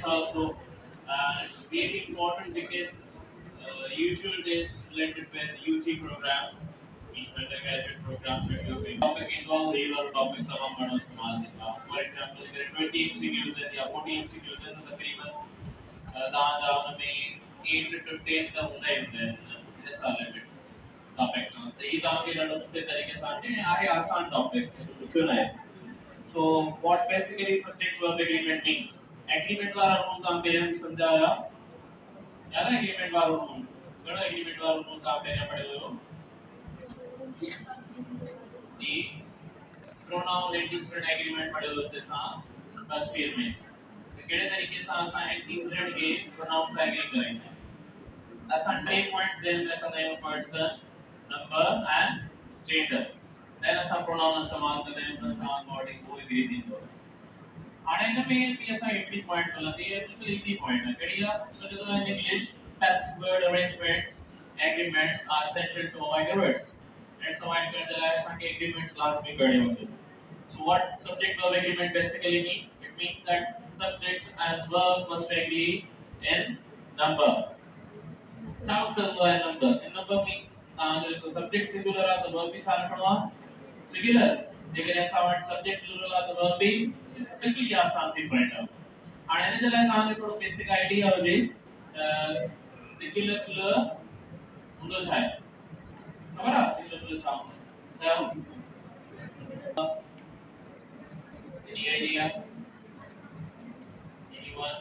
also. It's really important because usual days related with UG programs, means undergraduate programs that you have topic involve real topic का हम बड़ा इस्तेमाल देगा. For example, अगर 20 MCQs हैं या 40 MCQs हैं तो तकरीबन दान दान में 8 to 10 का होना ही होता है ऐसा लेवल टॉपिक का. तो ये दान के लड़ों के तरीके से आते हैं आगे आसान टॉपिक क्यों ना है. So what basically subject verb agreement means? Agreement वाला रूल काम पे हम समझाया. याद है agreement वाला रूल? गणा agreement वाला रूल काम पे ना पढ़े हो? The pronoun antecedent agreement पढ़े हो उसके साथ फर्स्ट ईयर में. तो कितने तरीके से आसान antecedent के pronouns agree करेंगे. आसान 10 points देने में करना है person, number and gender. then some pronoun इस्तेमाल करते हैं pronoun body को agree नहीं होता. And in the main we assign entry point बोलते हैं बिल्कुल easy point है. करिया so जो है English specific word arrangements agreements are essential to avoid errors. And so I can tell us some agreements last में करने होंगे. So what subject verb agreement basically means? It means that subject and verb must agree in number. Sounds similar in number. In number means the subject singular है तो verb भी सारा पढ़वा singular. लेकिन ऐसा वर्ड सब्जेक्ट प्लूरल है तो verb भी बिल्कुल ही आसान सी पॉइंट है. आणि ने जला काम थोडं बेसिक आयडिया होते सिंगुलर प्लूरल मुंडो छाय खबर आहे सिंगुलर प्लूरल छाव any idea anyone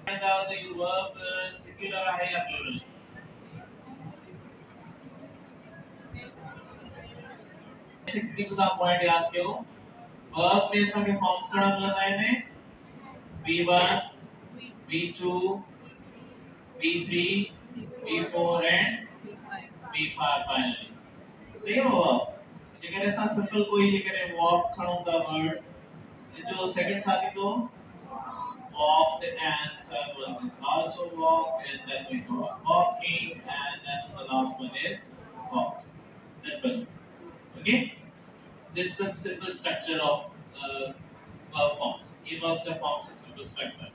and now the verb singular आहे या प्लूरल बेसिकली का पॉइंट याद करो वर्ब में सभी फॉर्म्स कड़ा मिलता है ने V1 V2 V3 V4 and V5 finally सही हो अगर ऐसा सिंपल कोई लेकर वॉक खड़ों का वर्ड जो सेकंड साथी तो walked and third one is also walk and then we go walking and then the last one is walks simple. Okay, this is the simple structure of verb forms. ये verbs are forms of simple structure.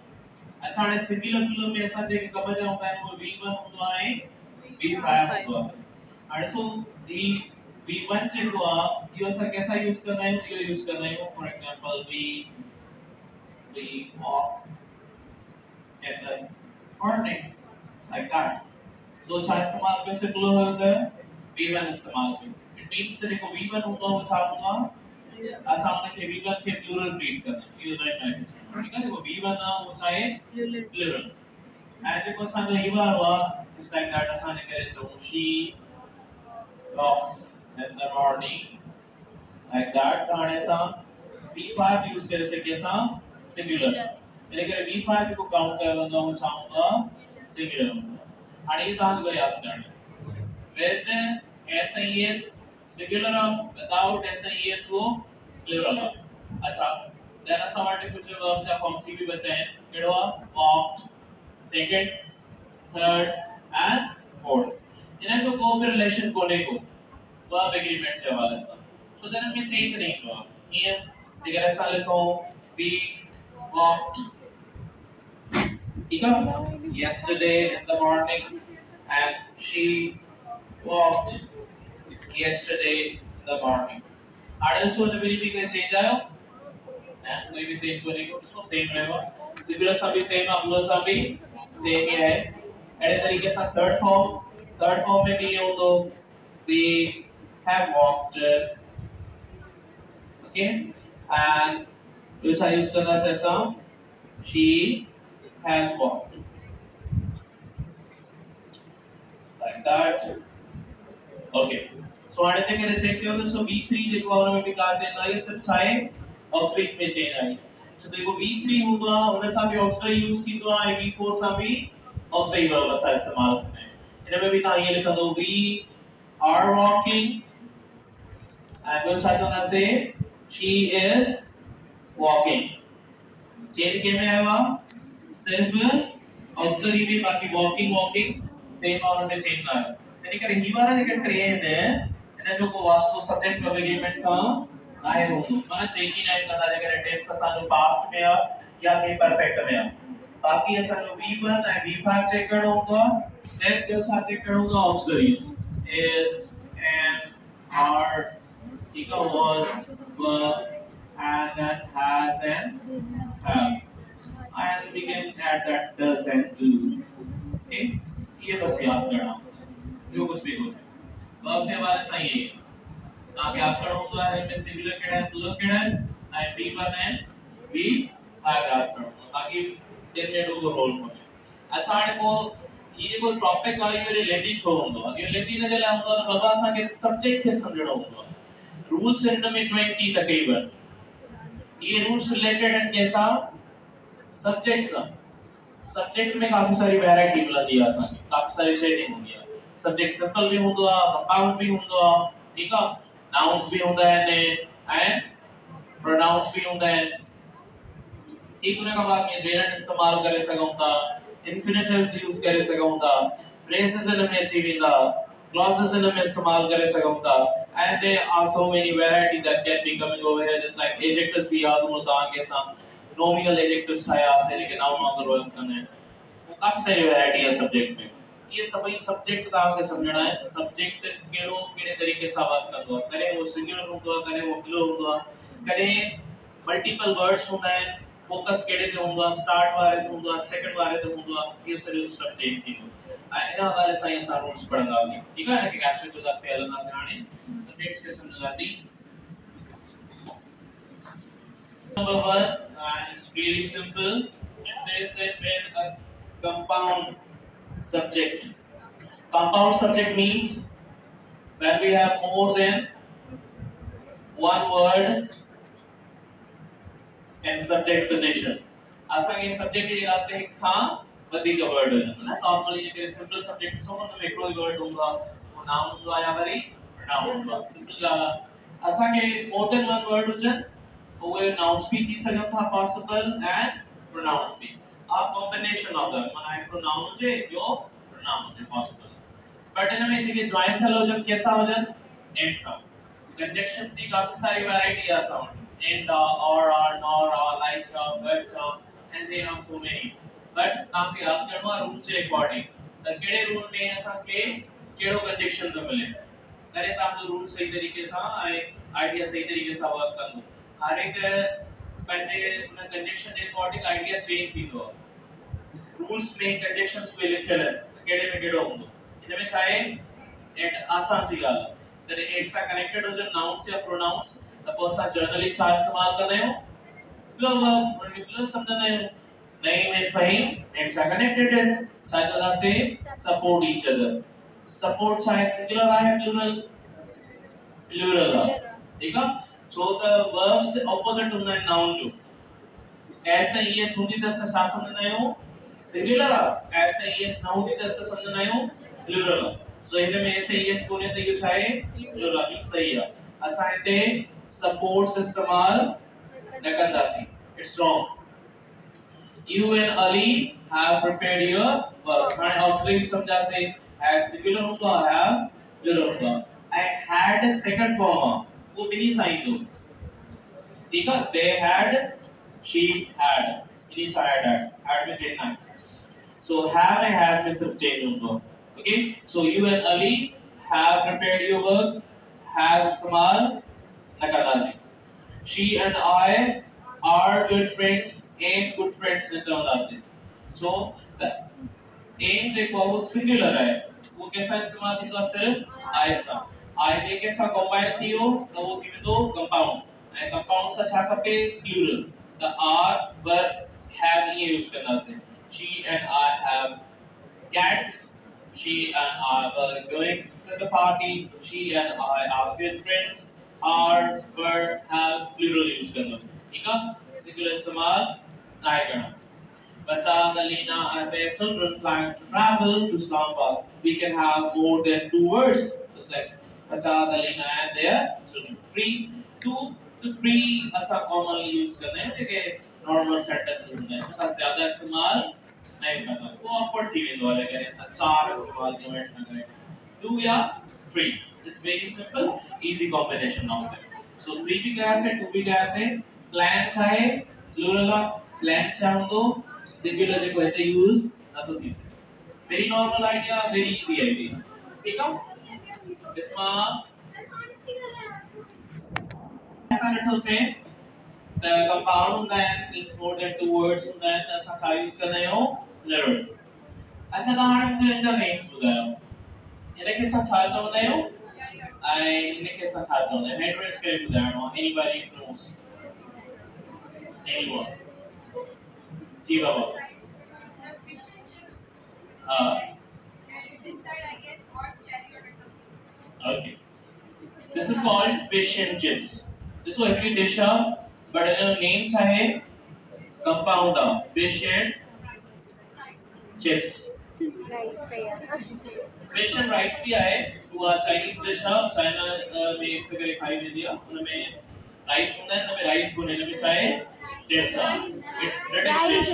अच्छा ने singular plural में ऐसा देख कब जाऊंगा है वो V1 होता है V5 होता है. और so the V1 चेक हुआ ये ऐसा कैसा यूज करना है ये यूज करना है for example we walk at the morning like that. So अच्छा इस्तेमाल कैसे plural होता है V1 इस्तेमाल कैसे it means तेरे को V1 होगा वो छापूंगा आसाम के V1 के plural read करना ये राइट है ठीक है देखो V1 ना वो चाहे plural and देखो सामने ये बार हुआ just like that आसान करे तो she walks in the morning like that और ऐसा V5 यूज करे से कैसा singular लेकिन V5 को काउंट करना वो चाहूंगा singular और ये कहाँ को याद करना with SIS singular without SIS वो plural अच्छा then ऐसा वाटे कुछ verbs या forms भी बचे हैं केड़वा walked second third and fourth इन्हें जो co-relation कोने को verb agreement के हवाले से so then हमें change नहीं हुआ ये अगर ऐसा लिखो we walked ठीक है yesterday in the morning and she walked yesterday in the morning आदेश होने में भी कोई चेंज आया and कोई भी चेंज को नहीं को उसको सेम रहेगा सिंगुलर सा भी सेम है प्लूरल सा भी सेम ही है ऐसे तरीके से थर्ड फॉर्म में भी हो तो we have walked okay and दूसरा यूज करना है ऐसा she has walked like that okay so आगे चेक करें चेक किया तो V3 देखो और में भी कहाँ चेंज आई सिर्फ छाए ऑक्सफोर्ड में चेंज आई तो देखो V3 होगा उन्हें साथ भी ऑक्सफोर्ड यूज की तो आई V4 साथ भी ऑक्सफोर्ड वर्ब का इस्तेमाल करते हैं इनमें भी कहाँ ये लिखा दो we are walking and we'll try to say she is walking change के में आएगा सिर्फ ऑक्सफोर्ड में बाकी walking सेम और उन्हें चेंज ना है यानी कि ही बार लेकर क्रिएट है इन्हें जो को वास्तु सब्जेक्ट वर्ब एग्रीमेंट सा आए हो माना चेंज ही नहीं करना अगर टेंस सा जो पास्ट में या के परफेक्ट में बाकी असांजो V1 ऐं V5 चेक करणो हूंदो आहे। देन ॿियो छा चेक करणो हूंदो आहे? ऑक्सिलरीज is and are ठीक है was were and then has and have and we can add that does and do। Okay ये बस याद करना जो कुछ भी हो वर्ब से हमारे सही है ताकि याद करो तो है में सिंगुलर केड़ा है प्लूरल केड़ा है आई V1 एंड V5 याद करो ताकि दिन में दो रोल हो अच्छा हाणे को ये को टॉपिक वाली मेरे लेडी छो होंदो अगर लेडी ने जला होंदो तो बाबा असा के सब्जेक्ट के समझणो होंदो रूल्स इन में 20 तकरीबन ये रूल्स रिलेटेड एंड कैसा सब्जेक्ट्स सब्जेक्ट में काफी सारी वैरायटी मिलंदी है असा काफी सारी शेडिंग होंदी है सब्जेक्ट सिंपल भी होंदो है कंपाउंड भी होंदो है ठीक है नाउन्स भी होंदा है एंड प्रोनाउंस भी होंदा है ठीक उन का बाद में जेरन इस्तेमाल करे सघूं था इन्फिनेटिव्स यूज करे सघूं था फ्रेजेस इन में अची वेंदा clauses इन में इस्तेमाल करे सघूं था and there are so many variety that can be coming over here just like adjectives भी याद हो ता के साथ nominal adjectives ठाया से लेके नाउन वांगुरु वर्क करने वो काफी सारी वैरायटी है सब्जेक्ट में ये सभी सब्जेक्ट का के समझना है सब्जेक्ट केड़ो केड़े तरीके से बात करदो करे वो सिंगुलर होंदो करे वो प्लूरल होंदो करे मल्टीपल वर्ड्स होंदा है फोकस केड़े पे होंदो स्टार्ट वाले पे होंदो सेकंड वाले पे होंदो ये सारे सब्जेक्ट थी इन वाले साइंस सारा रूल्स पढ़ना होगी ठीक है कि कैप्चर तो जाते हैं ना से सब्जेक्ट्स के समझ आती number 1 it's very simple it says that when a compound subject means when we have more than one word and subject position असा के सब्जेक्ट ये आते हैं था वधिक वर्ड है नॉर्मली जे सिंपल सब्जेक्ट सो में हिकड़ो वर्ड होगा वो नाउन होगा या वरी प्रोनाउन होगा सिंपल असा के more than one word Heusen वो नाउन्स भी थी सके था पॉसिबल एंड प्रोनाउंस भी आ कॉम्बिनेशन ऑफ द माने प्रोनाउन जे जो pronoun J possible but in में जे जॉइन थलो जब कैसा हो जाए एंड साउंड कंजक्शन सी काफी सारी वैरायटी है sound and or nor like but and there are so many but आप याद करना रूल से अकॉर्डिंग द केड़े रूल में ऐसा के केड़ो कंजक्शन तो मिले करे तो आप रूल सही तरीके से आइडिया सही तरीके से वर्क कर लो हर एक पंजे उन कंजक्शन के अकॉर्डिंग आइडिया चेंज थींदो रूल्स में कंजक्शंस पे लिखल है केड़े में केड़ो होंदो इनमें चाहे एट आसान सी गाल सर एक सा कनेक्टेड हो जो नाउन्स या प्रोनाउंस सपोज सा जर्नली छा इस्तेमाल करते हो प्लूरल प्लूरल समझना है नहीं में फहीम एंड सा कनेक्टेड है छा चला से सपोर्ट ईच अदर सपोर्ट चाहे सिंगुलर है प्लूरल ठीक है सो द वर्ब्स ऑपोजिट होना है नाउन जो ऐसे ये सुनी दस छा समझना है सिंगुलर ऐसे ये नाउन दस समझना है प्लूरल सो इनमें ऐसे ये कोने ते यो चाहे प्लूरल सही है असा इते सपोर्ट्स इस्तेमाल न कंदासी it's wrong you and Ali have prepared your work हां ऑक्सिलरी समझा से as singular होगा have plural होगा I had a second form वो मिनी साइन दो ठीक है they had she had mini sign had में चेंज ना so have and has में सब चेंज होगा okay so you and Ali have prepared your work has इस्तेमाल नकादासी she and I are good friends and good friends ने चौदासी so the aim जो को वो singular है वो कैसा इस्तेमाल थींदो सिर्फ I सा I में कैसा कंबाइन थियो तो वो थींदो कंपाउंड ऐं कंपाउंड सा छा खपे plural the are verb have ये यूज करदासी she and I have cats she and I were going to the party she and I are good friends are were have plural use करना ठीक है singular इस्तेमाल नहीं करना बच्चा गलीना and their children plan to travel to Islamabad we can have more than two words just like बच्चा गलीना and their children three two to three ऐसा commonly यूज करते हैं जैसे normal sentence होते हैं का ज्यादा इस्तेमाल नहीं करना वो awkward थी वेंदो वाले करे ऐसा चार इस्तेमाल जो ऐसा करें two या three it's very simple easy combination of them so three भी कैसे two भी कैसे plan चाहे plural plans चाहे तो सिंगुलर जेको हिते यूज नथो थी सघे। Very normal idea, very easy idea. ठीक आहे, इसमा ऐसा ॾिठो से the compound that is more than two words हूंदा आहिनि त असां छा यूज कंदा आहियूं, plural। अच्छा तव्हां हाणे मूंखे हिन जा नेम्स ॿुधायो, हिनखे असां छा चवंदा आहियूं ऐं हिनखे असां छा चवंदा आहियूं, हैंड रेज़ करे ॿुधाइणो आहे। anybody knows, anyone? जी बाबा। हाँ, okay, this is called fish and chips। this was every dish but name छा है, compound fish and chips। Fish and rice भी आहे, उहा चाइनीज डिश आहे, चाइना में अक्सर करे खाई वेंदी आहे। उनमें राइस हूंदा आहिनि, उनमें राइस कोन्हे, हिन में छा आहे, चिप्स आहे। It's British dish.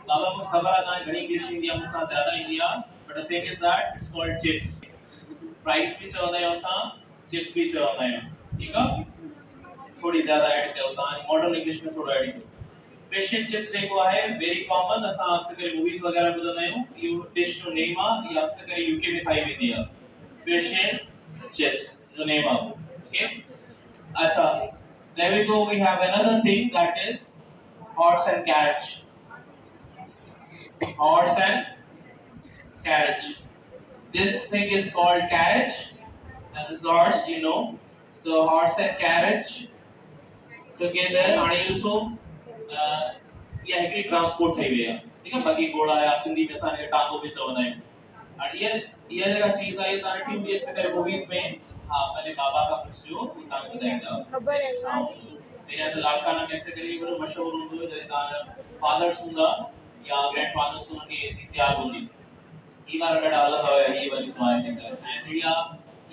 बाबा को खबर आहे तव्हां घणी इंग्लिश ईंदी आहे, मूंखां ज़्यादा ईंदी आहे, but the thing is that it's called chips. Rice भी चवंदा आहियूं असां, चिप्स भी चवंदा आहियूं। ठीकु आहे, थोड़ी ज़्यादा ऐड कयो तव्हां, मॉडर्न इंग्लिश में थोड़ो ऐड कयो। फिश एंड चिप्स जेको आहे वेरी कॉमन, असां अक्सर करे मूवीज वगैरह ॿुधंदा आहियूं। इहो डिश जो नेम आहे, इहा अक्सर करे यूके में खाई वेंदी आहे, फिश एंड चिप्स जो नेम आहे। ओके, अच्छा, there we go, we have another thing that is horse and carriage. Horse and carriage, this thing is called carriage and this horse, you know, so horse and carriage together हाणे Uso या हिकड़ी transport ठही वई आहे। ठीक आहे, बाकी घोड़ा या सिंधी में असां टांगो भी चवंदा आहियूं। और ये जगह चीज आहे तव्हां ॾिठी हूंदी अक्सर करे मूवीज में। हाँ, पहले बाबा का पुछियो तू तव्हां ॿुधाईंदा खबर है। मेरा तो लाड़काना में अक्सर करे बड़ो मशहूर हूंदो है, जॾहिं तव्हां फादर्स हूंदा या ग्रैंड फादर्स हूंदा, ये चीज याद हूंदी। ई बार ॾाढा अलॻि हुया, ही वारी सुवाल थी करे ऐं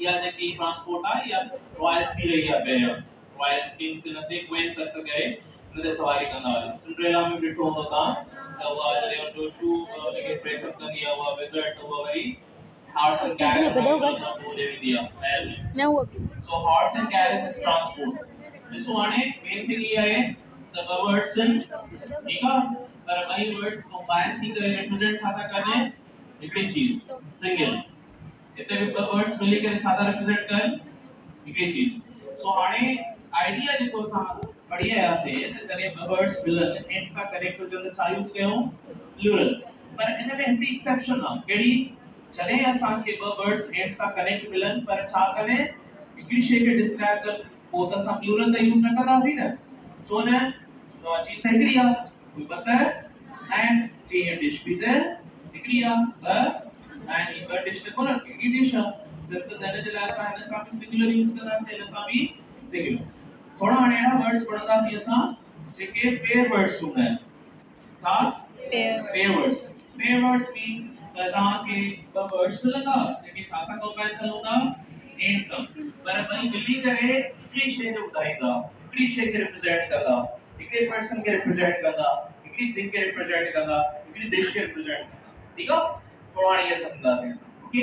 या जेकी ट्रांसपोर्ट आहे या रॉयल सी रही आहे पहिरियों, रॉयल किंग्स इन ते क्वींस अक्सर करे इन ते सवारी कंदा हुआ। सिंड्रेला में ॾिठो हूंदो तव्हां त उहा जॾहिं उनजो शू जेके ड्रेस अप कंदी आहे, उहा विज़र्ड, उहा वरी हॉर्स एंड कैरेज बोले वेंदी आहे न उहा। So horse and carriage is transport. ॾिसो हाणे मेन थिंग ये आहे त ॿ वर्ड्स आहिनि, ठीकु आहे, पर ॿई वर्ड्स कंबाइन थी करे रिप्रेजेंट छा था कनि, हिकिड़ी चीज, सिंगल। इतने भी वर्ड्स मिली के छा था रिप्रेजेंट कर, हिकिड़ी चीज। सो हाणे आइडिया जेको असां पढ़ी आयासीं त जॾहिं वर्ड्स मिलन एंड सां कनेक्ट हुजनि त छा यूज कयूं, प्लूरल। पर इन में हिकड़ी एक्सेप्शन आहे, कहिड़ी, जॾहिं असांखे ॿ वर्ड्स एंड सां कनेक्ट मिलन पर छा कनि, हिकिड़ी शइ खे डिस्क्राइब कनि, पोइ त असां प्लूरल त यूज न कंदासीं न। छो न, तो चीज हिकिड़ी आहे, कोई बता एंड चीज डिश भी त हिकिड़ी आहे, and in but dish को ना की डिश सिर्फ देने के लिए ऐसा है ना, साथ सिंगुलर यूज करना से ना साथ भी सिंगुलर। थोड़ा हाणे ना वर्ड्स पढ़ंदा थी असां जेके पेयर वर्ड्स हूंदा आहिनि। छा पेयर वर्ड्स मींस त तव्हांखे ॿ वर्ड्स मिलंदा जेके छा सां कंबाइन थियल हूंदा, एंड सां, पर ॿई मिली करे हिकिड़ी शइ खे ॿुधाईंदा, हिकिड़ी शइ खे रिप्रेजेंट कंदा, हिकिड़े पर्सन खे रिप्रेजेंट कंदा, हिकिड़ी थिंग खे रिप्रेजेंट कंदा, हिकिड़ी डिश खे रिप्रेजेंट कंदा। ठीक आहे, थोड़ा ये समझाते हैं। ओके,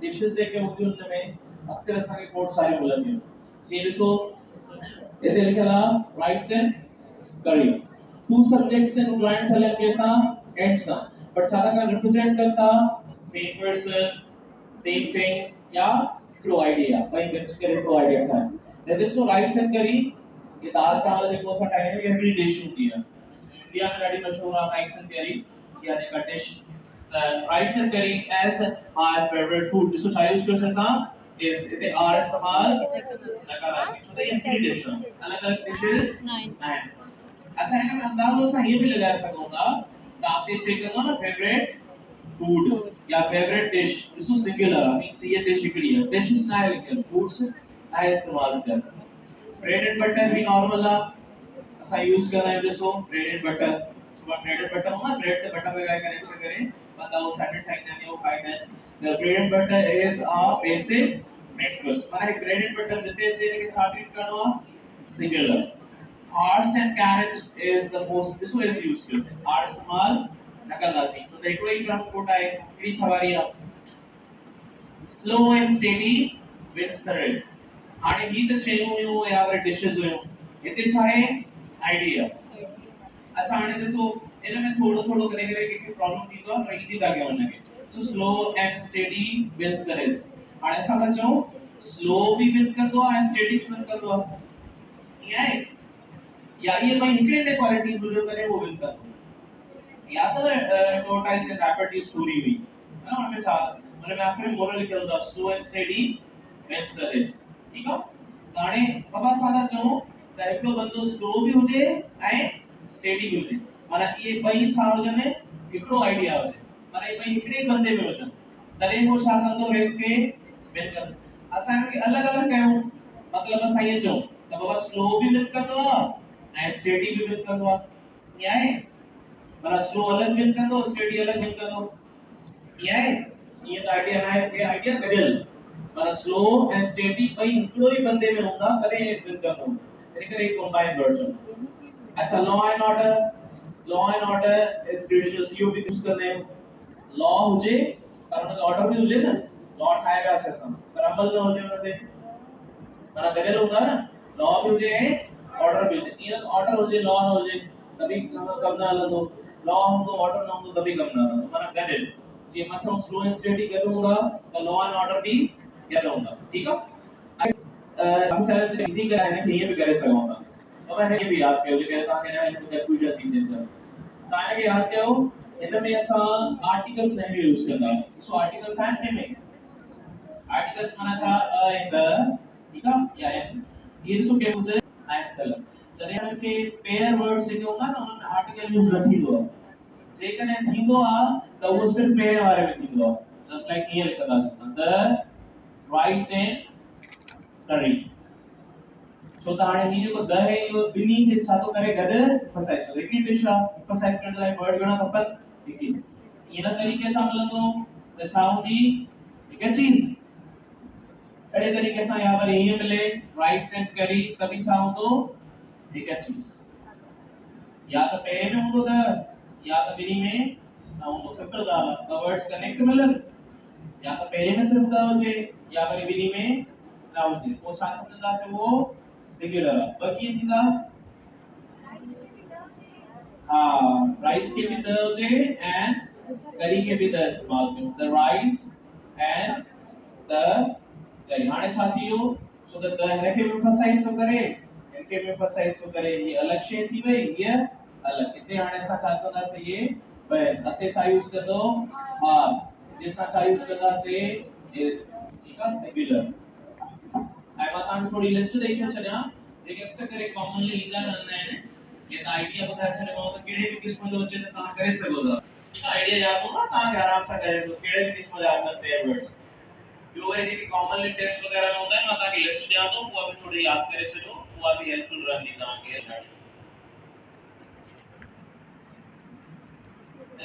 डिशेस जेके होती हैं उनमें अक्सर असांखे कोड सारी मिलंदियूं। जी ॾिसो हिते लिखियल आहे राइस एंड करी, टू सब्जेक्ट्स आहिनि जॉइंट थियल आहिनि कंहिंसां, एंड सां, बट छा था रिप्रेजेंट कनि था, सेम पर्सन, सेम थिंग या हिकिड़ो आइडिया, ॿई मिक्स करे हिकिड़ो आइडिया ठाहिनि। त ॾिसो राइस एंड करी, ये दाल चावल जेको असां ठाहींदा आहियूं, हिकिड़ी डिश हूंदी आहे, इंडिया में ॾाढी मशहूर आहे राइस एंड करी, या जेका डिश राइस एंड करी एज माय फेवरेट फूड। ॾिसो छा यूज कयो असां, इस इते आर इस्तेमाल न कंदासीं, छो त ये हिकिड़ी डिश आहे, अलॻि-अलॻि डिशेस 9। अच्छा, हिन में अंदाज़ो असां ये भी लॻाए सघूं था त आपके चेक कंदो न फेवरेट फूड या फेवरेट डिश, ॾिसो सिंगुलर आहे, मींस ये डिश हिकिड़ी है, डिशेस न आहे लिखियल, फूड्स आहे इस्तेमाल कयल। ब्रेड एंड बटर भी नॉर्मल आहे, असां यूज कंदा आहियूं। ॾिसो ब्रेड एंड बटर, सुबह ब्रेड एंड बटर हूंदा, ब्रेड ते बटर लॻाए करे अक्सर करे बंदा वो सैंडविच ठाहींदा आहिनि, वो खाईंदा आहिनि। The bread and butter is a basic breakfast. माने ब्रेड एंड बटर जिते अचे के छा ट्रीट करणो आहे, singular. Horse and carriage is the most, this is use कयो, आर इस्तेमाल न कंदासीं, छो त हिकिड़ो ई ट्रांसपोर्ट आहे, हिकिड़ी सवारी आहे। स्लो एंड स्टेडी सर्विस हाणे ही त शयूं हुयूं या वरी डिशेस हुयूं हिते छा आहे आइडिया अच्छा हाणे ॾिसो इन में थोड़ो थोड़ो करे करे के प्रॉब्लम थींदो आहे पर इजी था कयूं हुनखे so slow and steady wins the race हाणे असां था चऊं स्लो बि विन कंदो आहे ऐं स्टेडी बि विन कंदो आहे ईअं आहे या ये ॿई हिकिड़े ते क्वालिटी जो करे वो विन कंदो या तो टोटाइज एंड रैपिड स्टोरी हुई है ना उनमें छा मतलब मैं आखिर मोरल लिखल था slow and steady wins the race ठीक है हाणे बाबा सादा चऊं त हिकिड़ो बंदो स्लो बि हुजे ऐं स्टेडी बि हुजे माना ये ॿई छा हुजनि हिकिड़ो आइडिया हुजे माना ये ॿई हिकिड़े बंदे में हुजनि तॾहिं वो छा कंदो रेस खे विन कंदो असां हिनखे अलॻि अलॻि कयूं मतिलबु असां इएं चऊं त बाबा स्लो बि विन कंदो आहे ऐं स्टेडी बि विन कंदो आहे ईअं आहे माना स्लो अलग विन कंदो स्टेडी अलग विन कंदो ये है ये तो आइडिया ना है ये आइडिया गजल माना स्लो एंड स्टेडी ॿई हिकिड़ो ई बंदे में हूंदा तॾहिं विन कंदो इन करे कंबाइंड वर्जन अच्छा law and order is crucial इहो बि यूज़ कंदा आहियूं लॉ हुजे पर हुन जो ऑर्डर बि हुजे न लॉ ठाहे वियासीं असां पर अमल न हुजे हुन ते माना गजल हूंदा न लॉ बि हुजे ऐं ऑर्डर बि हुजे ईअं ऑर्डर हुजे लॉ न हुजे तभी कम न हलंदो लॉ हूंदो ऑर्डर न हूंदो तभी कम न हलंदो माना गॾु जीअं मथां स्लो एंड स्टेडी गॾु हूंदा त लॉ एंड ऑर्डर बि गॾु हूंदा ठीकु आहे हम शायद इजी कराइण खे ईअं बि करे सघूं था त हिन खे बि यादि कयो जेके तव्हांखे हिन में कंफ्यूजन थींदी त तव्हां हिनखे यादि कयो हिन में असां आर्टिकल्स न यूज़ कंदा सो आर्टिकल्स आहिनि हिन में आर्टिकल्स माना छा अ ऐं द ठीकु आहे या ये ॾिसो के यूज़ आहिनि त जॾहिं हुनखे पेयर वर्ड्स जेके हूंदा न उन्हनि में आर्टिकल यूज़ न थींदो आहे जेकॾहिं थींदो आहे त उहो सिर्फ़ु पेयर वारे में थींदो आहे जस्ट लाइक हीअं लिखंदासीं असां द राइस एंड करी छो त हाणे ही जेको द आहे इहो ॿिन्ही खे छा थो करे गॾु फसाए छॾे हिकु डिश आहे फसाए करण लाइ वर्ड घणा खपनि हिकु इन तरीक़े सां मिलंदो त छा हूंदी हिकु चीज़ अहिड़े तरीक़े सां या वरी हीअं मिले राइस एंड करी त बि छा हूंदो हिकु चीज़ या तो पहिरें में हूंदो त या तो ॿिन्ही में न हूंदो सिंपल ॻाल्हि आहे ॿ वर्ड्स कनेक्ट मिलनि या तो पहिरें में सिर्फ़ु त हुजे या वरी ॿिन्ही में न हुजे पोइ छा सम्झंदासीं उहो सिंगुलर आहे ॿ कीअं थींदा हा राइस के भी द हुजे एंड करी के भी द इस्तेमाल कयूं द राइस एंड द करी हाणे छा थी वियो छो त द हिनखे बि फसाइस थो करे इनके में फसाइस तो करे ये अलग शे थी वई ये अलग इते हाणे असां छा कंदासीं ये पर अते छा यूज़ कंदो आर जैसा छा यूज़ कंदासीं इज ठीक है सिंगुलर आई मां तव्हांखे थोड़ी लिस्ट ॾेई थो छॾियां जेके अक्सर करे कॉमनली ईंदा रहंदा आहिनि ये त आइडिया ॿुधाए छॾियो त कहिड़े बि क़िस्म जो अचे त तव्हां करे सघो था ठीक है आइडिया यादि हूंदो न तव्हांखे आराम सां करे कहिड़े बि क़िस्म जा अचनि पेयर वर्ड्स ॿियो वरी जेके कॉमनली टेस्ट वग़ैरह में हूंदा आहिनि मां तव्हांखे लिस्ट ॾियां थो उहा बि थोड़ी यादि करे छॾियो उहा बि हेल्पफुल रहंदी तव्हांखे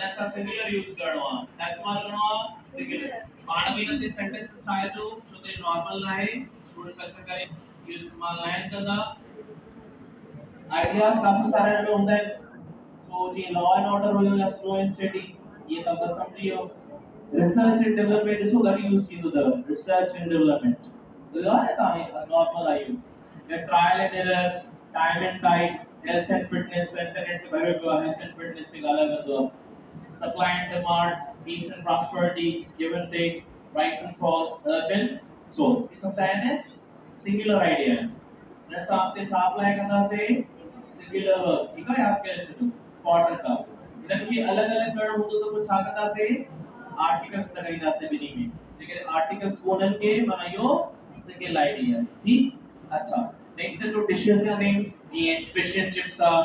ऐसा सिंगुलर यूज करणो आहे इस्तेमाल करणो आहे सिंगुलर पाण बि हिन ते सेंटेंसेस ठाहे जो छो त नॉर्मल आहे स्टूडेंट्स अक्सर करे इहो इस्तेमाल न आहिनि कंदा आइडियाज काफ़ी सारे में हूंदा आहिनि तो जीअं लॉ एंड ऑर्डर हुयो या स्लो एंड स्टेडी ये तव्हां सम्झी वियो रिसर्च एंड डेवलपमेंट ॾिसो गॾु यूज़ थींदो अथव रिसर्च एंड डेवलपमेंट ॿुधो आहे न तव्हां नॉर्मल आहे इहो trial and error time and time health and fitness internet ते भरियो पियो आहे हेल्थ एंड फिटनेस ते ॻाल्हाए वेंदो आहे supply and demand, peace and prosperity, give and take, rise and fall, urgent, so ये सब चाहे ने singular idea है जैसा आपने छाप लाया करना से singular verb ठीक है आपके लिए चलो important था इधर की अलग-अलग वर्ड होते तो कुछ छा करना से articles लगाइदा से बिनी में जेके articles कोनन के बनाइयो single idea ठीक अच्छा next है जो dishes का names ये fish and chips are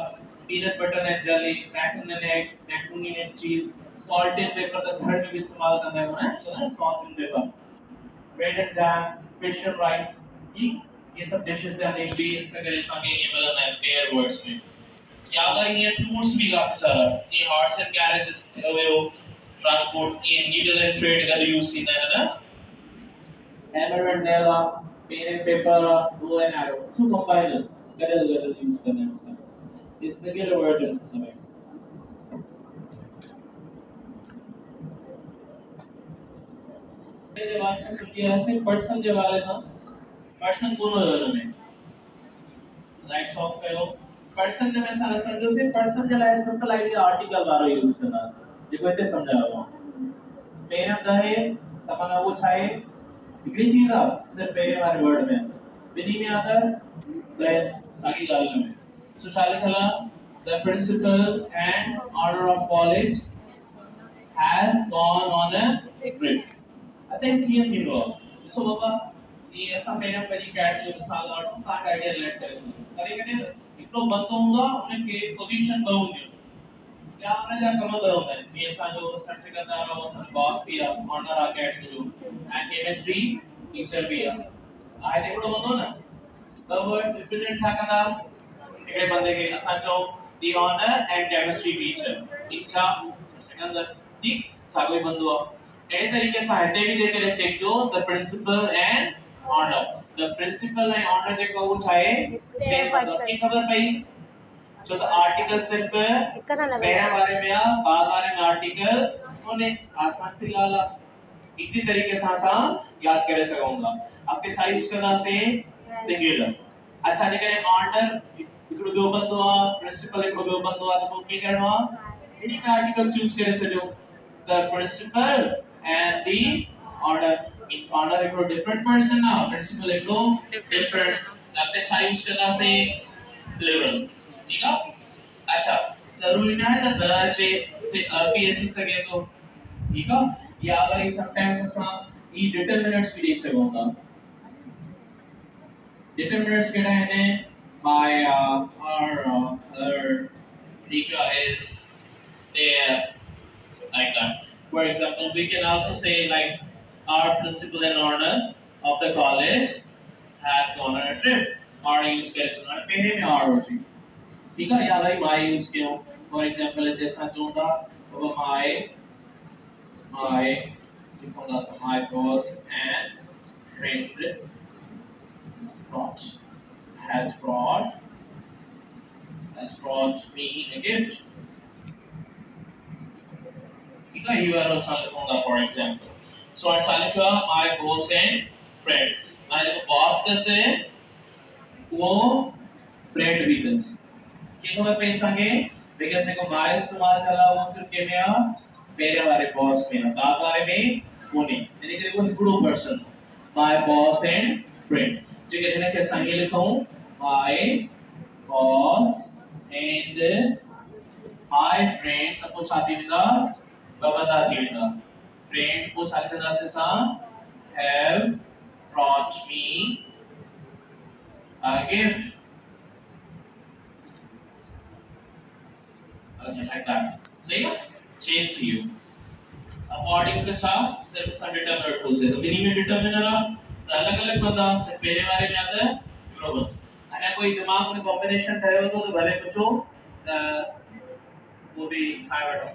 peanut butter and jelly, bacon and eggs, macaroni and cheese, salt and pepper तो घर में भी इस्तेमाल करना है ना तो ना salt and pepper, bread and jam, fish and rice, ये सब dishes हैं नहीं भी सगले सामने ये मतलब ना pair words में या बार ये tools भी काफी सारा ये horse and carriages वो transport ये needle and thread का यूज़ सीधा है ना hammer and nail, pen and paper, bow and arrow, so combine गदल यूज़ करना है उसका is singular version समय जब आज से सुनिए ऐसे पर्सन जब वाले ना पर्सन दोनों लेवल में लाइट ऑफ करो पर्सन जब ऐसा ना समझो से पर्सन जला है सिंपल आईडिया आर्टिकल वाला यूज करना देखो इतने समझा रहा हूं पेन अब है तमन्ना वो छाए इकड़ी चीज आ सिर्फ पहले वाले वर्ड में बिनी में आता है आगे गाल में सो चाले खला the principal and order of college has gone on a trip अच्छा ये क्लियर नहीं हुआ सो बाबा जी ऐसा मैंने पहली कैट जो मिसाल और का आइडिया लेट करे अरे मैंने इतना बंद होगा उन्हें के पोजीशन बहुंगे क्या हमने जा कम करोगे ये ऐसा जो सर सेकंडरी और सर बॉस भी है ऑनर आ कैट जो एंड केमिस्ट्री टीचर भी है आए देखो बंदो ना the words represent छाकना एक बंदे के असा चो the honor and chemistry teacher इसका सेकंड ठीक सागोई बंदो ए तरीके से हटे भी देते रहे चेक जो the principal and honor the principal and honor देखो वो चाहे सेम मतलब की खबर भाई जो तो आर्टिकल सिर्फ पहला बारे में बाद बारे में आर्टिकल उन्हें आसान से लाला इसी तरीके से आसान याद करे सकूंगा आपके साइड यूज करना से सिंगुलर अच्छा देखिए ऑर्डर इकडो दो बंदो प्रिंसिपल इकडो दो बंदो तो क्या करना इन्हीं का आर्टिकल्स यूज करे सजो the principal and the order means order इकडो डिफरेंट पर्सन ना प्रिंसिपल इकडो डिफरेंट आपके साइड यूज करना से लेवल ठीक है अच्छा जरूरी ना है तो दराचे पीएचडी सके तो ठीक है या अगर समटाइम्स असा ई डिटरमिनेंट्स भी देख सकूंगा determinants get in by her Rika is there like that. For example, we can also say like our principal and owner of the college has gone on a trip. Our use case ना पहले में our होती. ठीक है या भाई my use क्यों? For example जैसा जोड़ा वो my लिखूंगा सा my boss and friend has brought me a gift. ठीक है you are also लिखूंगा for example. So I'm लिखूंगा my boss and friend. मैंने जो boss से वो friend भी कर. क्या खबर पे संगे? बिकॉज़ को my इस्तेमाल करा वो सिर्फ के में आ मेरे वाले boss में ना दाद वाले में वो नहीं. यानी कि वो group person. My boss and friend. जो कि मैंने कैसा ये लिखा हूँ my boss and my friend सबको छाती में ना बबदा दिएगा friend को छाती में से सा have brought me a gift okay like that सही है change to you according to छा सिर्फ सा determiner टू से तो मिनिमम determiner अलग-अलग बंदा से पहले बारे में आता है ग्लोबल अगर कोई दिमाग में कॉम्बिनेशन करे हो तो भले पूछो वो भी खाए बैठो